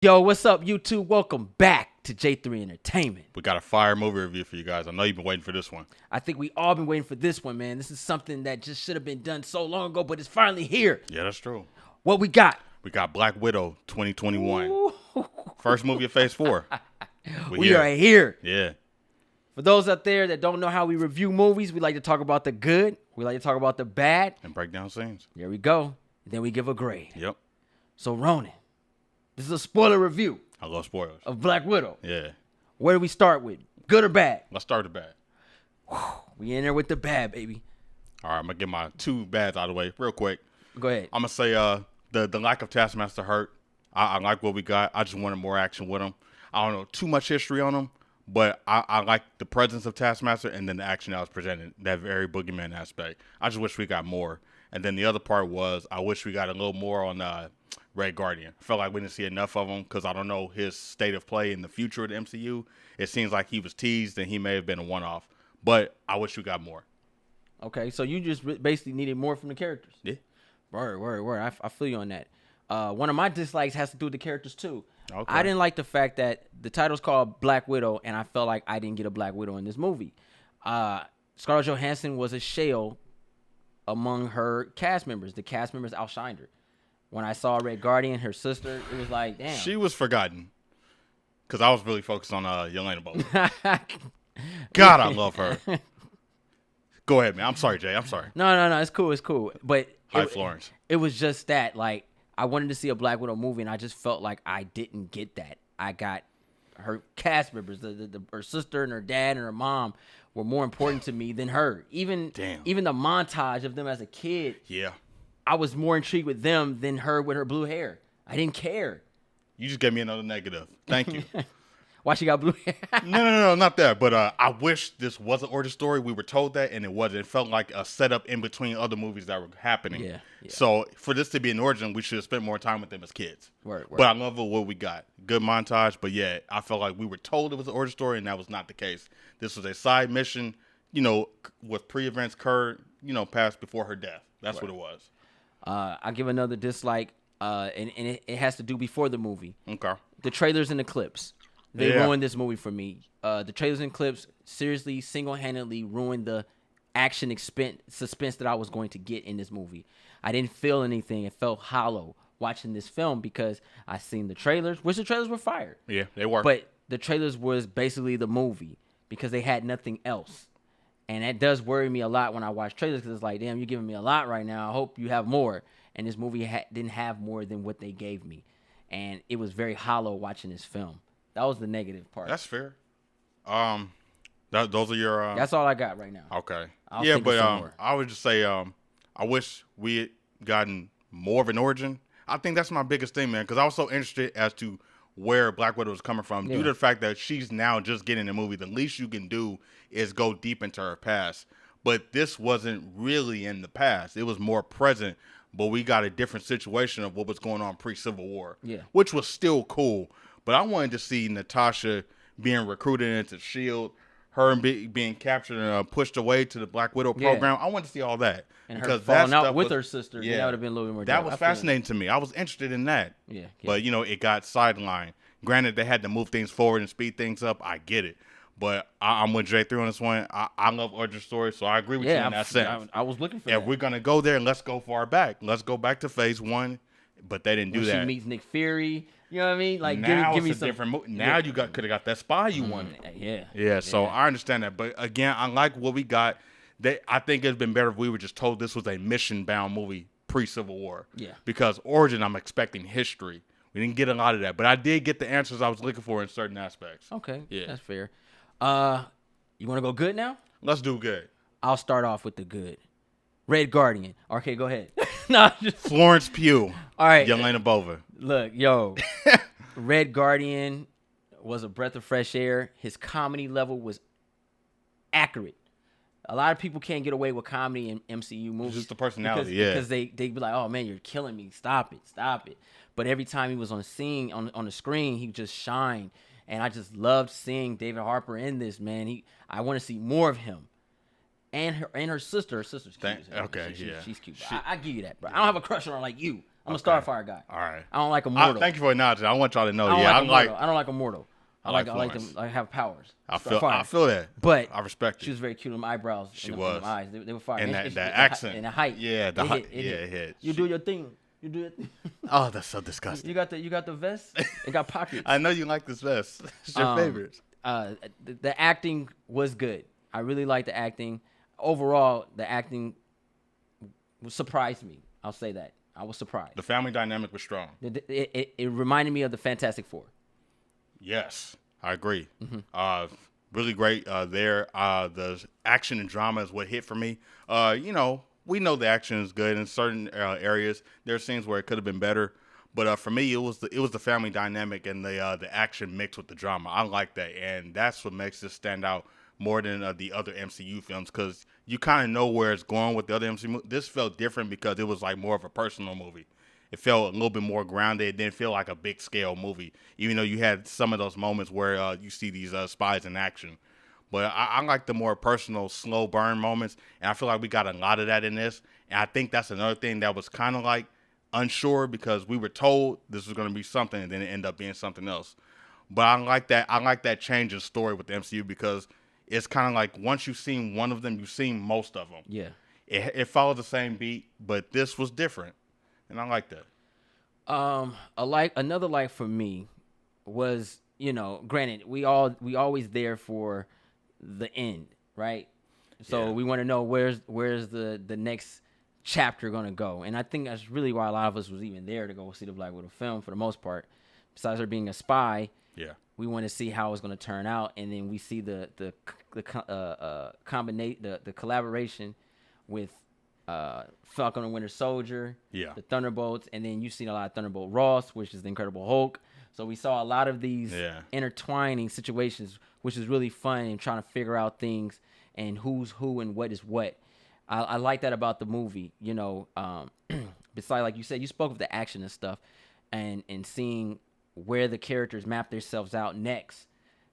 Yo, what's up, YouTube? Welcome back to J3 Entertainment. We got a fire movie review for you guys. I know you've been waiting for this one. I think we all been waiting for this one, man. This is something that just should have been done so long ago, but it's finally here. Yeah, that's true. What we got? We got Black Widow 2021. Ooh. First movie of Phase 4. We are here. Yeah. For those out there that don't know how we review movies, we like to talk about the good. We like to talk about the bad. And break down scenes. There we go. Then we give a grade. Yep. So, Ronin, this is a spoiler review I love spoilers. of Black Widow. Yeah. Where do we start with? Good or bad? Let's start with the bad. We in there with the bad, baby. All right, I'm going to get my two bads out of the way real quick. Go ahead. I'm going to say the lack of Taskmaster hurt. I like what we got. I just wanted more action with him. I don't know too much history on him, but I like the presence of Taskmaster and then the action that was presented, that very boogeyman aspect. I just wish we got more. And then the other part was I wish we got a little more on Red Guardian. I felt like we didn't see enough of him because I don't know his state of play in the future of the MCU. It seems like he was teased and he may have been a one-off. But I wish we got more. Okay, so you just basically needed more from the characters. Yeah. Word. I feel you on that. One of my dislikes has to do with the characters too. Okay. I didn't like the fact that the title's called Black Widow, and I felt like I didn't get a Black Widow in this movie. Scarlett Johansson was a shell among her cast members. The cast members outshined her. When I saw Red Guardian, her sister, it was like, damn. She was forgotten because I was really focused on Yelena Bowman. God, I love her. Go ahead, man. I'm sorry, Jay. I'm sorry. No. It's cool. But Hi, Florence. It was just that, like, I wanted to see a Black Widow movie, and I just felt like I didn't get that. I got her cast members, her sister and her dad and her mom were more important to me than her. Even the montage of them as a kid. Yeah. I was more intrigued with them than her with her blue hair. I didn't care. You just gave me another negative. Thank you. Why she got blue hair? No, not that. But I wish this was an origin story. We were told that, and it wasn't. It felt like a setup in between other movies that were happening. Yeah. So for this to be an origin, we should have spent more time with them as kids. Word. But I love what we got. Good montage. But yeah, I felt like we were told it was an origin story, and that was not the case. This was a side mission, with pre-events occurred, past before her death. That's what it was. I give another dislike, and it has to do before the movie. Okay. The trailers and the clips. They ruined this movie for me. The trailers and clips seriously, single-handedly ruined the action suspense that I was going to get in this movie. I didn't feel anything. It felt hollow watching this film because I seen the trailers, which the trailers were fire. Yeah, they were. But the trailers was basically the movie because they had nothing else. And that does worry me a lot when I watch trailers because it's like, damn, you're giving me a lot right now. I hope you have more. And this movie didn't have more than what they gave me. And it was very hollow watching this film. That was the negative part. That's fair. Those are your. That's all I got right now. Okay. I'll But more. I would just say I wish we had gotten more of an origin. I think that's my biggest thing, man, because I was so interested as to where Black Widow was coming from due to the fact that she's now just getting the movie. The least you can do is go deep into her past. But this wasn't really in the past. It was more present, but we got a different situation of what was going on pre-Civil War, which was still cool. But I wanted to see Natasha being recruited into S.H.I.E.L.D., her being captured and pushed away to the Black Widow program. I wanted to see all that. And her falling out with her sister. Yeah, that would have been a little bit more. That was fascinating to me. I was interested in that. Yeah. But, it got sidelined. Granted, they had to move things forward and speed things up. I get it. But I'm with J3 on this one. I love origin stories, so I agree with you in that sense. I was looking for that. If we're going to go there, let's go far back. Let's go back to Phase 1. But they didn't do that. She meets Nick Fury. You know what I mean? Like, now give me it's a some different movie. Now you could have got that spy you wanted. Yeah. So I understand that, but again, I like what we got. I think it'd been better if we were just told this was a mission-bound movie pre-Civil War. Yeah. Because Origin, I'm expecting history. We didn't get a lot of that, but I did get the answers I was looking for in certain aspects. Okay. Yeah. That's fair. You want to go good now? Let's do good. I'll start off with the good. Red Guardian. Okay, go ahead. No, Florence Pugh. All right. Yelena Bova. Look, Red Guardian was a breath of fresh air. His comedy level was accurate. A lot of people can't get away with comedy in MCU movies. Just the personality, because they be like, oh, man, you're killing me. Stop it. But every time he was on the scene, on the screen, he just shined. And I just loved seeing David Harper in this, man. I want to see more of him. And her sister. Her sister's cute. Okay, she's cute. I give you that, bro. I don't have a crush on her like you. I'm a Starfire guy. All right. I don't like Immortal. Thank you for acknowledging. I want y'all to know. I don't like Immortal. I like them. I have powers. I feel that. But I respect it. She was very cute. Them eyebrows. She was. Them eyes. They were fire. And the accent. And the height. Yeah, the height. Yeah, it hit. You do your thing. You do it. Oh, that's so disgusting. You got the vest. It got pockets. I know you like this vest. It's your favorite. The acting was good. I really liked the acting. Overall, the acting surprised me. I'll say that. I was surprised. The family dynamic was strong. It reminded me of the Fantastic Four. Yes, I agree. Really great there. The action and drama is what hit for me. We know the action is good in certain areas. There are scenes where it could have been better, but for me, it was the family dynamic and the action mixed with the drama. I like that, and that's what makes this stand out more than the other MCU films, because you kind of know where it's going with the other MCU. This felt different because it was like more of a personal movie. It felt a little bit more grounded. It didn't feel like a big scale movie, even though you had some of those moments where you see these spies in action. But I like the more personal, slow burn moments, and I feel like we got a lot of that in this. And I think that's another thing that was kind of like unsure, because we were told this was going to be something, and then it ended up being something else. But I like that. I like that change in story with the MCU, because it's kind of like once you've seen one of them, you've seen most of them. Yeah. It followed the same beat, but this was different, and I like that. Another like for me was, granted, we always there for the end, right? So we want to know where's the next chapter gonna go, and I think that's really why a lot of us was even there to go see the Black Widow film for the most part. Besides her being a spy, we want to see how it's gonna turn out, and then we see the collaboration with Falcon and Winter Soldier, the Thunderbolts, and then you've seen a lot of Thunderbolt Ross, which is the Incredible Hulk. So we saw a lot of these intertwining situations, which is really fun, and trying to figure out things and who's who and what is what. I like that about the movie. Besides, like you said, you spoke of the action and stuff, and seeing where the characters map themselves out next.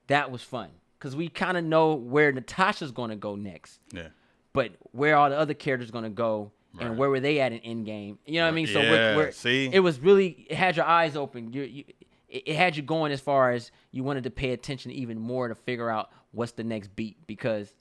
That was fun, because we kind of know where Natasha's going to go next. Yeah. But where all the other characters going to go, and where were they at in Endgame? You know what I mean? So it was really, it had your eyes open. It had you going as far as you wanted to pay attention even more to figure out what's the next beat, because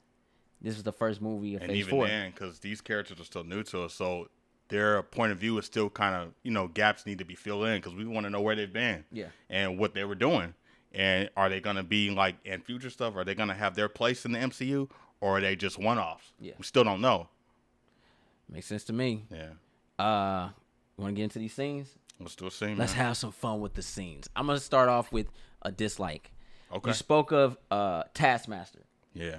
this was the first movie of Phase 4. And even then, because these characters are still new to us, so their point of view is still kind of, gaps need to be filled in, because we want to know where they've been and what they were doing. And are they going to be like in future stuff? Are they going to have their place in the MCU, or are they just one-offs? Yeah. We still don't know. Makes sense to me. Yeah. Want to get into these scenes? Let's do a scene. Let's have some fun with the scenes. I'm going to start off with a dislike. Okay. You spoke of Taskmaster. Yeah.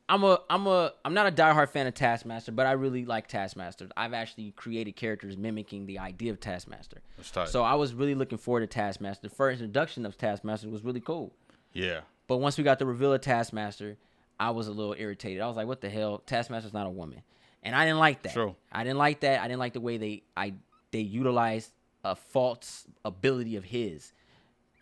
I'm not a diehard fan of Taskmaster, but I really like Taskmaster. I've actually created characters mimicking the idea of Taskmaster. That's tight. So I was really looking forward to Taskmaster. The first introduction of Taskmaster was really cool. Yeah. But once we got the reveal of Taskmaster, I was a little irritated. I was like, what the hell? Taskmaster's not a woman. And I didn't like that. True. I didn't like that. I didn't like the way they utilized a false ability of his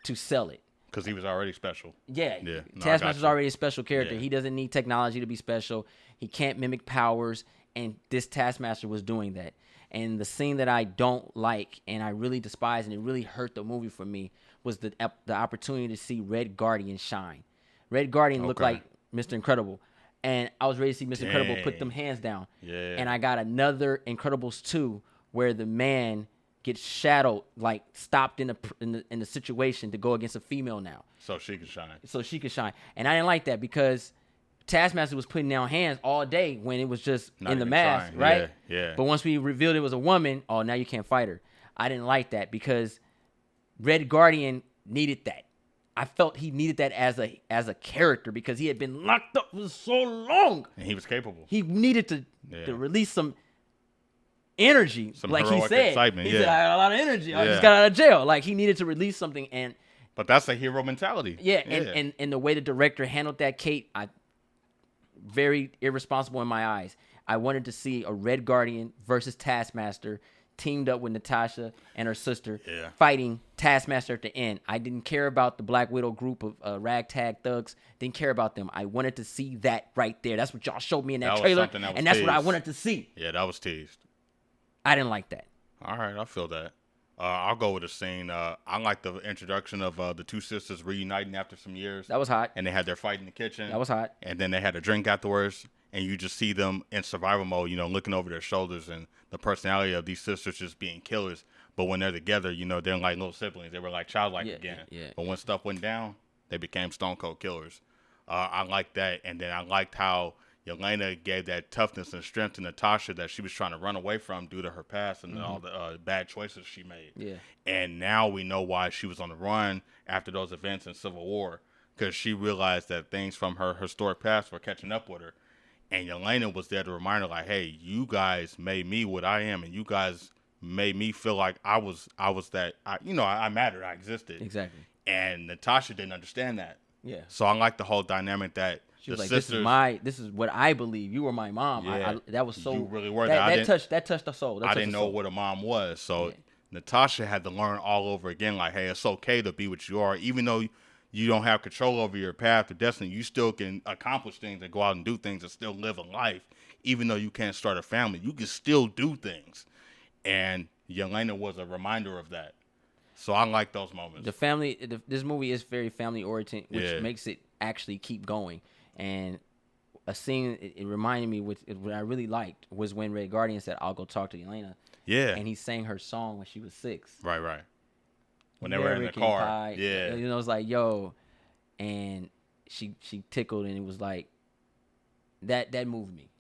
to sell it. Because he was already special. Yeah. No, Taskmaster's already a special character. Yeah. He doesn't need technology to be special. He can't mimic powers, and this Taskmaster was doing that. And the scene that I don't like and I really despise, and it really hurt the movie for me, was the opportunity to see Red Guardian shine. Red Guardian looked like Mr. Incredible. And I was ready to see Mr. Incredible put them hands down. Yeah. And I got another Incredibles 2 where the man gets shadowed, like stopped in the situation to go against a female now. So she could shine. And I didn't like that, because Taskmaster was putting down hands all day when it was just in the mask, right? Yeah. But once we revealed it was a woman, now you can't fight her. I didn't like that, because Red Guardian needed that. I felt he needed that as a character, because he had been locked up for so long. And he was capable. He needed to release some energy, some like he said. Excitement. He said, I had a lot of energy. I just got out of jail. Like, he needed to release something. But that's a hero mentality. Yeah. And the way the director handled that, Kate, very irresponsible in my eyes. I wanted to see a Red Guardian versus Taskmaster teamed up with Natasha and her sister fighting Taskmaster at the end. I didn't care about the Black Widow group of ragtag thugs. Didn't care about them. I wanted to see that right there. That's what y'all showed me in that trailer. And that's what I wanted to see. Yeah, that was teased. I didn't like that. All right, I feel that. I'll go with a scene. I like the introduction of the two sisters reuniting after some years. That was hot. And they had their fight in the kitchen. That was hot. And then they had a drink afterwards. And you just see them in survival mode, looking over their shoulders, and the personality of these sisters just being killers. But when they're together, they're like little siblings. They were like childlike again. Yeah. But when stuff went down, they became stone cold killers. I liked that. And then I liked how Yelena gave that toughness and strength to Natasha that she was trying to run away from due to her past and all the bad choices she made. Yeah. And now we know why she was on the run after those events in Civil War, because she realized that things from her historic past were catching up with her. And Yelena was there to remind her, like, hey, you guys made me what I am, and you guys made me feel like I was that, I mattered, I existed. Exactly. And Natasha didn't understand that. Yeah. So I like the whole dynamic that she was the like, sisters, this is what I believe. You were my mom. Yeah. That was so. You really were. That touched the soul. I didn't know what a mom was. So Natasha had to learn all over again, like, hey, it's okay to be what you are. Even though you don't have control over your path or destiny, you still can accomplish things and go out and do things and still live a life. Even though you can't start a family, you can still do things. And Yelena was a reminder of that. So I like those moments. This movie is very family oriented, which makes it actually keep going. And a scene it reminded me, what I really liked, was when Red Guardian said, "I'll go talk to Yelena." Yeah. And he sang her song when she was 6. Right. When they were in the car. Pie. Yeah. It was like, yo, and she tickled, and it was like that moved me.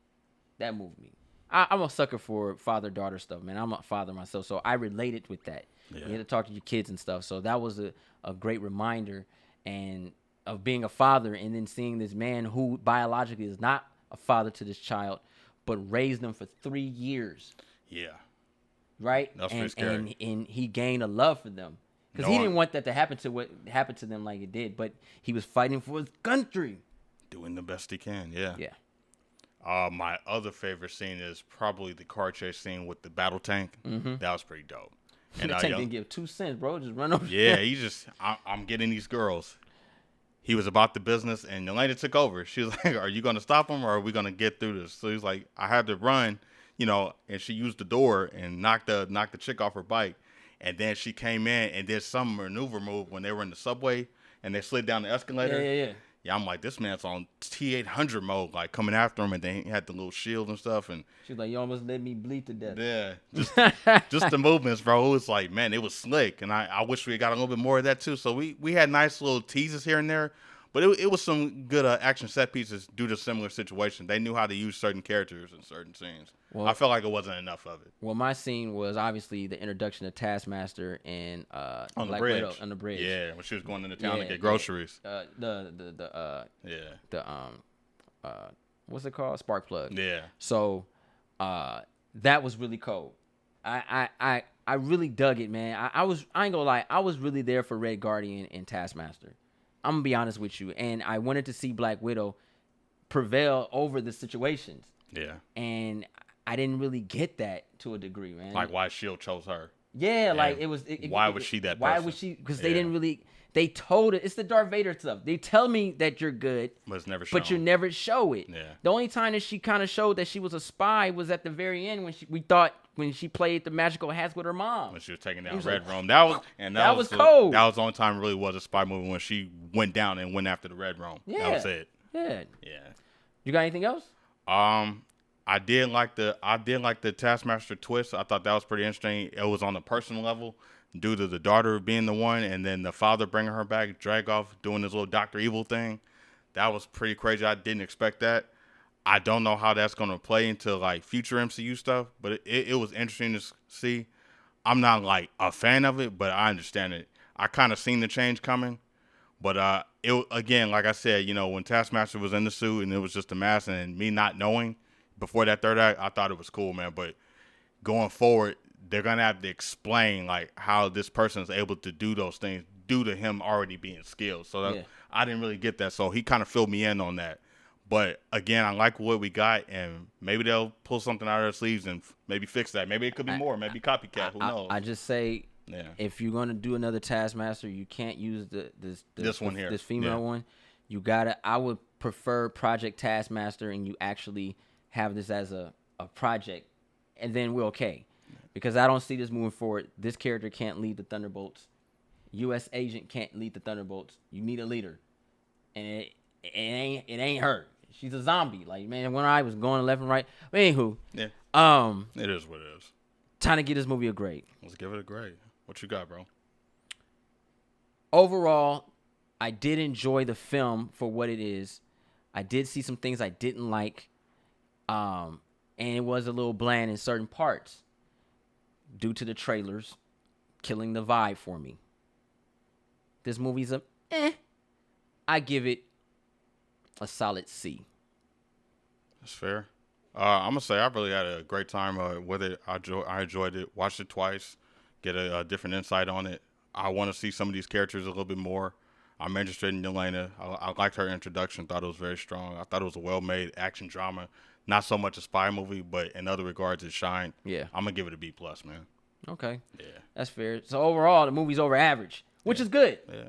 That moved me. I'm a sucker for father-daughter stuff, man. I'm a father myself, so I related with that. Yeah. You had to talk to your kids and stuff. So that was a great reminder and of being a father, and then seeing this man who biologically is not a father to this child, but raised them for 3 years. Yeah. Right? That's pretty scary. And he gained a love for them. Because he didn't want that to happen to what happened to them like it did, but he was fighting for his country. Doing the best he can, yeah. Yeah. My other favorite scene is probably the car chase scene with the battle tank. Mm-hmm. That was pretty dope. And the tank didn't give 2 cents, bro. Just run over. Yeah, I'm getting these girls. He was about the business, and Yelena took over. She was like, are you going to stop him, or are we going to get through this? So he's like, I had to run, and she used the door and knocked the chick off her bike. And then she came in and did some maneuver move when they were in the subway, and they slid down the escalator. Yeah, I'm like, this man's on T-800 mode, like coming after him, and then he had the little shield and stuff. And she's like, you almost let me bleed to death. Yeah, just the movements, bro. It was like, man, it was slick, and I wish we got a little bit more of that too. So we had nice little teases here and there, but it was some good action set pieces due to similar situations. They knew how to use certain characters in certain scenes. Well, I felt like it wasn't enough of it. Well, my scene was obviously the introduction of Taskmaster and on Black the bridge. Widow on the bridge. Yeah, when she was going into town to get groceries. What's it called? Spark plug. Yeah. So, that was really cold. I really dug it, man. I ain't gonna lie, I was really there for Red Guardian and Taskmaster. I'm gonna be honest with you, and I wanted to see Black Widow prevail over the situations. Yeah. And I didn't really get that to a degree, man. Like why S.H.I.E.L.D. chose her. Yeah, and like why was she that person? Why was she? Because they didn't really. They told it. It's the Darth Vader stuff. They tell me that you're good, but it's never shown. But you never show it. Yeah. The only time that she kind of showed that she was a spy was at the very end when she played the magical hats with her mom. When she was taking down Red Room. That was cold. That was the only time it really was a spy movie, when she went down and went after the Red Room. Yeah. That was it. Yeah. Yeah. You got anything else? I did like the Taskmaster twist. I thought that was pretty interesting. It was on a personal level, due to the daughter being the one, and then the father bringing her back, drag off, doing this little Dr. Evil thing. That was pretty crazy. I didn't expect that. I don't know how that's going to play into like future MCU stuff, but it was interesting to see. I'm not like a fan of it, but I understand it. I kind of seen the change coming, but it again, like I said, when Taskmaster was in the suit and it was just a mask, and me not knowing before that third act, I thought it was cool, man. But going forward, they're going to have to explain like how this person is able to do those things due to him already being skilled. So I didn't really get that. So he kind of filled me in on that. But again, I like what we got, and maybe they'll pull something out of their sleeves and maybe fix that. Maybe it could be more. Maybe copycat. Who knows? I just say, if you're going to do another Taskmaster, you can't use this one here, this female one. You gotta. I would prefer Project Taskmaster, and you actually have this as a project, and then we're okay. because I don't see this moving forward. This character can't lead the Thunderbolts. U.S. agent can't lead the Thunderbolts. You need a leader, and it ain't her. She's a zombie. Like, man, when I was going left and right. But anywho, Yeah. It is what it is. Time to give this movie a grade. Let's give it a grade. What you got, bro? Overall, I did enjoy the film for what it is. I did see some things I didn't like, and it was a little bland in certain parts due to the trailers killing the vibe for me. This movie's I give it a solid C. That's fair. I'm gonna say I really had a great time with it. I enjoyed it. Watched it twice. Get a different insight on it. I want to see some of these characters a little bit more. I'm interested in Yelena. I liked her introduction. Thought it was very strong. I thought it was a well-made action drama. Not so much a spy movie, but in other regards, it shined. Yeah. I'm gonna give it a B+, man. Okay. Yeah. That's fair. So overall, the movie's over average, which is good. Yeah.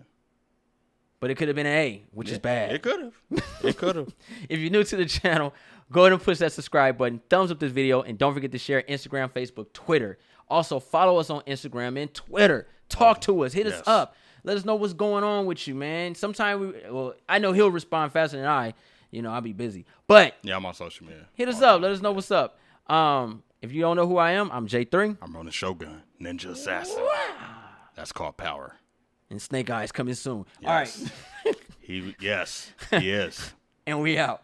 But it could have been an A, which is bad. It could have. It could have. If you're new to the channel, go ahead and push that subscribe button. Thumbs up this video. And don't forget to share Instagram, Facebook, Twitter. Also, follow us on Instagram and Twitter. Talk to us. Hit us up. Let us know what's going on with you, man. Sometimes I know he'll respond faster than I. You know, I'll be busy. But yeah, I'm on social media. Hit us up. Let us know what's up. If you don't know who I am, I'm J3. I'm Ronin Shogun, Ninja Assassin. That's called power. And Snake Eyes coming soon. Yes. All right. Yes, he is. And we out.